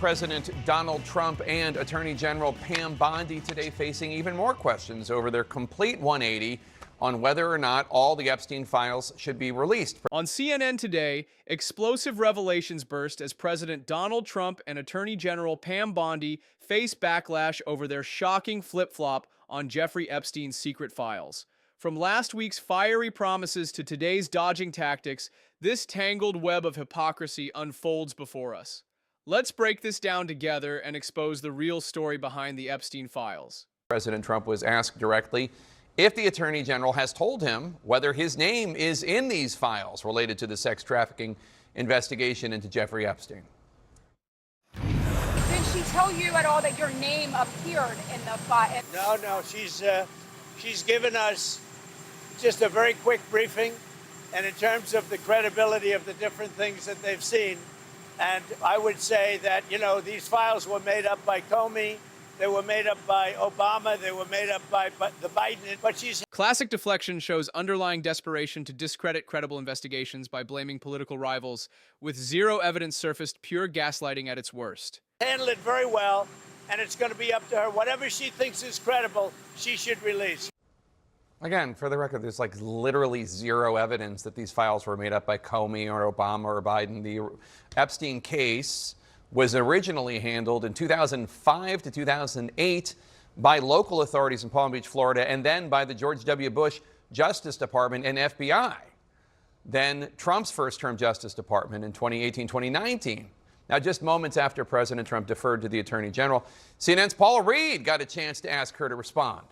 President Donald Trump and Attorney General Pam Bondi today facing even more questions over their complete 180 on whether or not all the Epstein files should be released. On CNN today, explosive revelations burst as President Donald Trump and Attorney General Pam Bondi face backlash over their shocking flip-flop on Jeffrey Epstein's secret files. From last week's fiery promises to today's dodging tactics, this tangled web of hypocrisy unfolds before us. Let's break this down together and expose the real story behind the Epstein files. President Trump was asked directly if the Attorney General has told him whether his name is in these files related to the sex trafficking investigation into Jeffrey Epstein. Did she tell you at all that your name appeared in the file? No, she's given us just a very quick briefing, and in terms of the credibility of the different things that they've seen, and I would say that, these files were made up by Comey, they were made up by Obama, they were made up by the Biden, but she's... Classic deflection shows underlying desperation to discredit credible investigations by blaming political rivals, with zero evidence surfaced, pure gaslighting at its worst. Handle it very well, and it's going to be up to her. Whatever she thinks is credible, she should release. Again, for the record, there's literally zero evidence that these files were made up by Comey or Obama or Biden. The Epstein case was originally handled in 2005 to 2008 by local authorities in Palm Beach, Florida, and then by the George W. Bush Justice Department and FBI. Then Trump's first-term Justice Department in 2018-2019. Now, just moments after President Trump deferred to the Attorney General, CNN's Paula Reed got a chance to ask her to respond.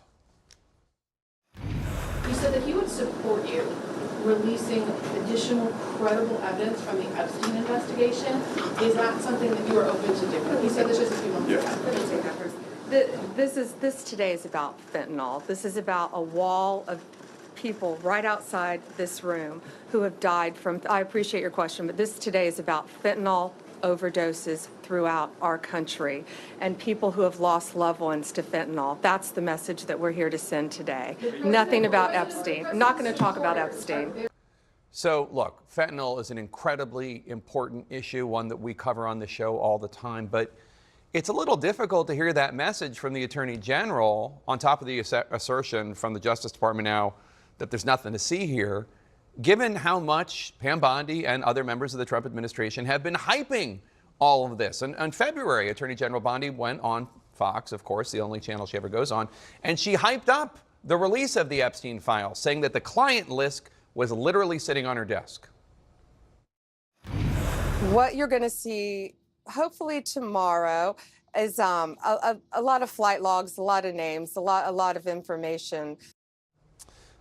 You said that he would support you releasing additional credible evidence from the Epstein investigation. Is that something that you are open to doing? He said this just a few months ago. Let me take that first. This today is about fentanyl. This is about a wall of people right outside this room who have died from, I appreciate your question, but this today is about fentanyl overdoses throughout our country and people who have lost loved ones to fentanyl. That's the message that we're here to send today. Nothing about Epstein. I'm not going to talk about Epstein. So, look, fentanyl is an incredibly important issue, one that we cover on the show all the time, but it's a little difficult to hear that message from the Attorney General on top of the assertion from the Justice Department now that there's nothing to see here, given how much Pam Bondi and other members of the Trump administration have been hyping all of this. And in February, Attorney General Bondi went on Fox, of course, the only channel she ever goes on, and she hyped up the release of the Epstein files, saying that the client list was literally sitting on her desk. What you're going to see, hopefully tomorrow, is a lot of flight logs, a lot of names, a lot of information.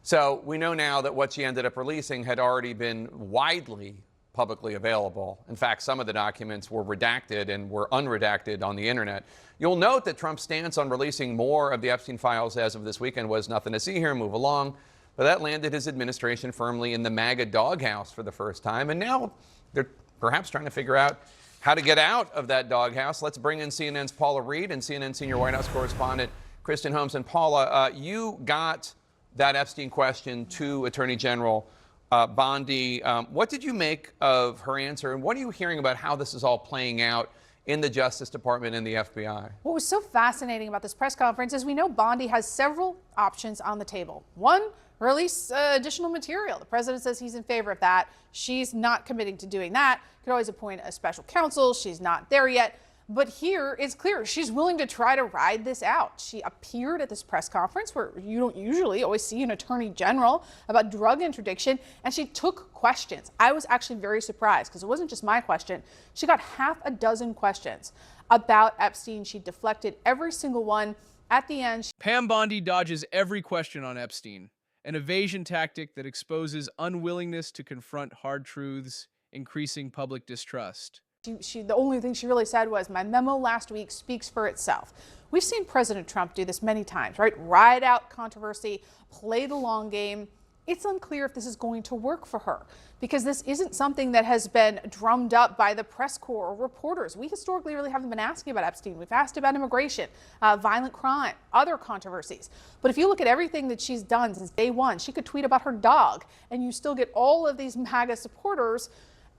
So we know now that what she ended up releasing had already been widely publicly available. In fact, some of the documents were redacted and were unredacted on the internet. You'll note that Trump's stance on releasing more of the Epstein files as of this weekend was nothing to see here, move along. But that landed his administration firmly in the MAGA doghouse for the first time. And now they're perhaps trying to figure out how to get out of that doghouse. Let's bring in CNN's Paula Reed and CNN senior White House correspondent Kristen Holmes. And Paula, you got that Epstein question to Attorney General Bondi. What did you make of her answer, and what are you hearing about how this is all playing out in the Justice Department and the FBI? What was so fascinating about this press conference is we know Bondi has several options on the table. One, release additional material. The president says he's in favor of that. She's not committing to doing that. Could always appoint a special counsel. She's not there yet. But here it's clear she's willing to try to ride this out. She appeared at this press conference where you don't usually always see an attorney general about drug interdiction, and she took questions. I was actually very surprised because it wasn't just my question. She got half a dozen questions about Epstein. She deflected every single one. At the end, Pam Bondi dodges every question on Epstein, an evasion tactic that exposes unwillingness to confront hard truths, increasing public distrust. The only thing she really said was, my memo last week speaks for itself. We've seen President Trump do this many times, right? Ride out controversy, play the long game. It's unclear if this is going to work for her because this isn't something that has been drummed up by the press corps or reporters. We historically really haven't been asking about Epstein. We've asked about immigration, violent crime, other controversies. But if you look at everything that she's done since day one, she could tweet about her dog and you still get all of these MAGA supporters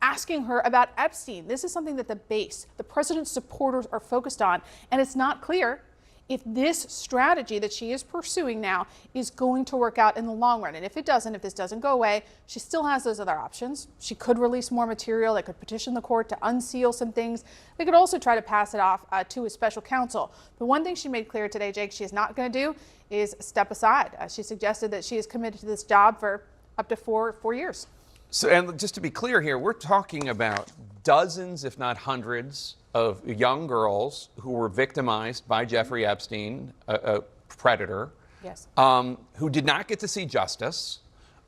asking her about Epstein. This is something that the base, the president's supporters, are focused on, and it's not clear if this strategy that she is pursuing now is going to work out in the long run. And if it doesn't, if this doesn't go away, she still has those other options. She could release more material. They could petition the court to unseal some things. They could also try to pass it off to a special counsel. The one thing she made clear today, Jake, she is not going to do is step aside. She suggested that she is committed to this job for up to four years. So, and just to be clear here, we're talking about dozens, if not hundreds, of young girls who were victimized by Jeffrey Epstein, a predator, yes, who did not get to see justice,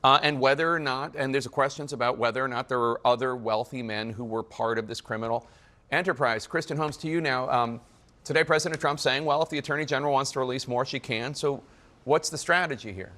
and whether or not, and there's questions about whether or not there were other wealthy men who were part of this criminal enterprise. Kristen Holmes, to you now. Today, President Trump saying, well, if the Attorney General wants to release more, she can. So what's the strategy here?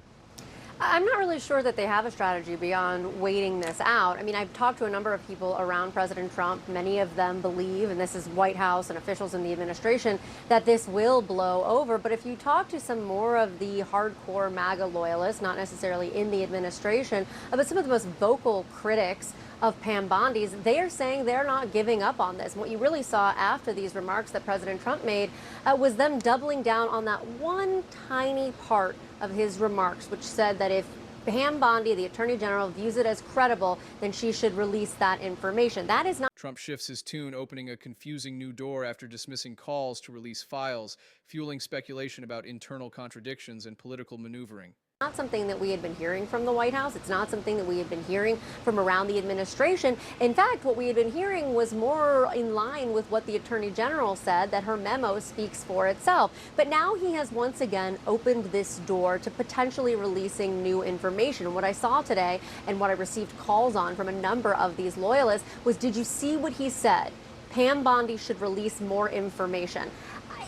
I'm not really sure that they have a strategy beyond waiting this out. I mean, I've talked to a number of people around President Trump. Many of them believe, and this is White House and officials in the administration, that this will blow over. But if you talk to some more of the hardcore MAGA loyalists, not necessarily in the administration, but some of the most vocal critics of Pam Bondi's, they are saying they're not giving up on this. And what you really saw after these remarks that President Trump made was them doubling down on that one tiny part of his remarks, which said that if Pam Bondi, the Attorney General, views it as credible, then she should release that information. That is not. Trump shifts his tune, opening a confusing new door after dismissing calls to release files, fueling speculation about internal contradictions and political maneuvering. Not something that we had been hearing from the White House. It's not something that we had been hearing from around the administration. In fact, what we had been hearing was more in line with what the Attorney General said, that her memo speaks for itself. But now he has once again opened this door to potentially releasing new information. And what I saw today and what I received calls on from a number of these loyalists was, did you see what he said? Pam Bondi should release more information.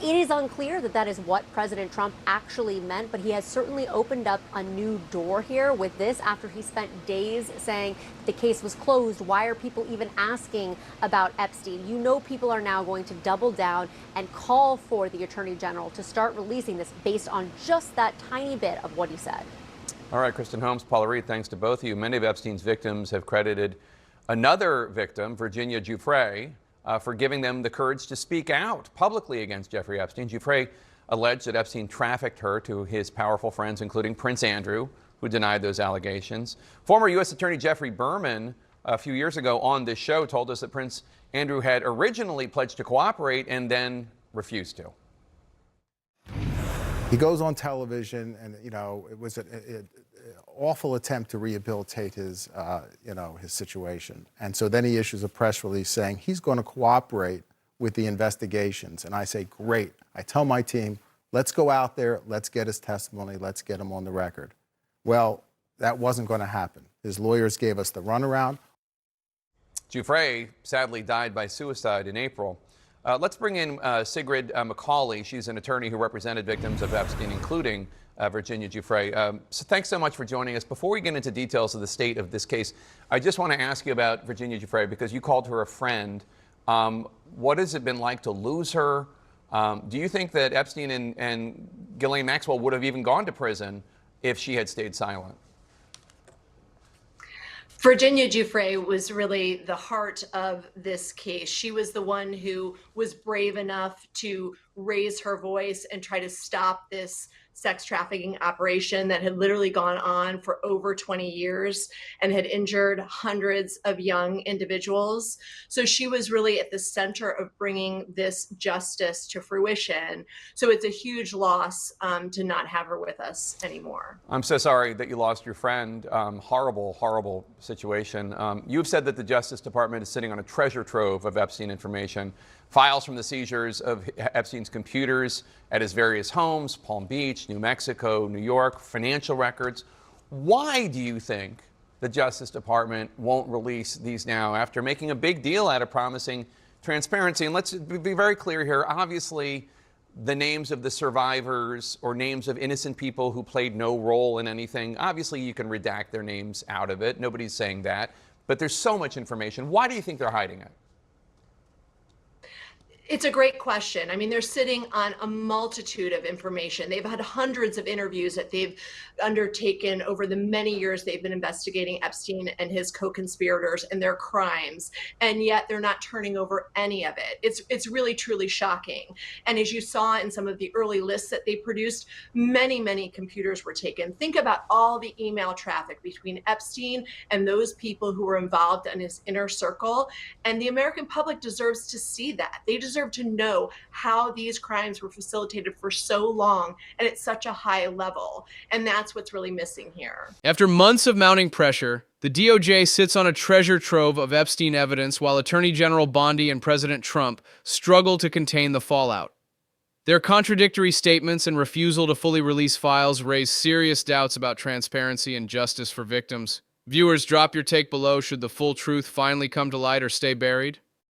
It is unclear that that is what President Trump actually meant, but he has certainly opened up a new door here with this after he spent days saying the case was closed. Why are people even asking about Epstein? You know, people are now going to double down and call for the Attorney General to start releasing this based on just that tiny bit of what he said. All right, Kristen Holmes, Paula Reed, thanks to both of you. Many of Epstein's victims have credited another victim, Virginia Giuffre, for giving them the courage to speak out publicly against Jeffrey Epstein. Giuffre alleged that Epstein trafficked her to his powerful friends, including Prince Andrew, who denied those allegations. Former U.S. Attorney Jeffrey Berman, a few years ago on this show, told us that Prince Andrew had originally pledged to cooperate and then refused to. He goes on television, and it was an awful attempt to rehabilitate his his situation. And so then he issues a press release saying he's going to cooperate with the investigations. And I say, great. I tell my team, let's go out there, let's get his testimony, let's get him on the record. Well, that wasn't going to happen. His lawyers gave us the runaround. Giuffre sadly died by suicide in April. Let's bring in Sigrid McCauley. She's an attorney who represented victims of Epstein, including Virginia Giuffre. So thanks so much for joining us. Before we get into details of the state of this case, I just want to ask you about Virginia Giuffre because you called her a friend. What has it been like to lose her? Do you think that Epstein and Ghislaine Maxwell would have even gone to prison if she had stayed silent? Virginia Giuffre was really the heart of this case. She was the one who was brave enough to raise her voice and try to stop this sex trafficking operation that had literally gone on for over 20 years and had injured hundreds of young individuals. So she was really at the center of bringing this justice to fruition. So it's a huge loss to not have her with us anymore. I'm so sorry that you lost your friend. Horrible, horrible situation. You've said that the Justice Department is sitting on a treasure trove of Epstein information, files from the seizures of Epstein's computers at his various homes, Palm Beach, New Mexico, New York, financial records. Why do you think the Justice Department won't release these now after making a big deal out of promising transparency? And let's be very clear here. Obviously, the names of the survivors or names of innocent people who played no role in anything, obviously you can redact their names out of it. Nobody's saying that. But there's so much information. Why do you think they're hiding it? It's a great question. I mean, they're sitting on a multitude of information. They've had hundreds of interviews that they've undertaken over the many years they've been investigating Epstein and his co-conspirators and their crimes, and yet they're not turning over any of it. It's really, truly shocking. And as you saw in some of the early lists that they produced, many computers were taken. Think about all the email traffic between Epstein and those people who were involved in his inner circle. And the American public deserves to see that. They deserve to know how these crimes were facilitated for so long and at such a high level. And that's what's really missing here. After months of mounting pressure, the DOJ sits on a treasure trove of Epstein evidence while Attorney General Bondi and President Trump struggle to contain the fallout. Their contradictory statements and refusal to fully release files raise serious doubts about transparency and justice for victims. Viewers, drop your take below should the full truth finally come to light or stay buried.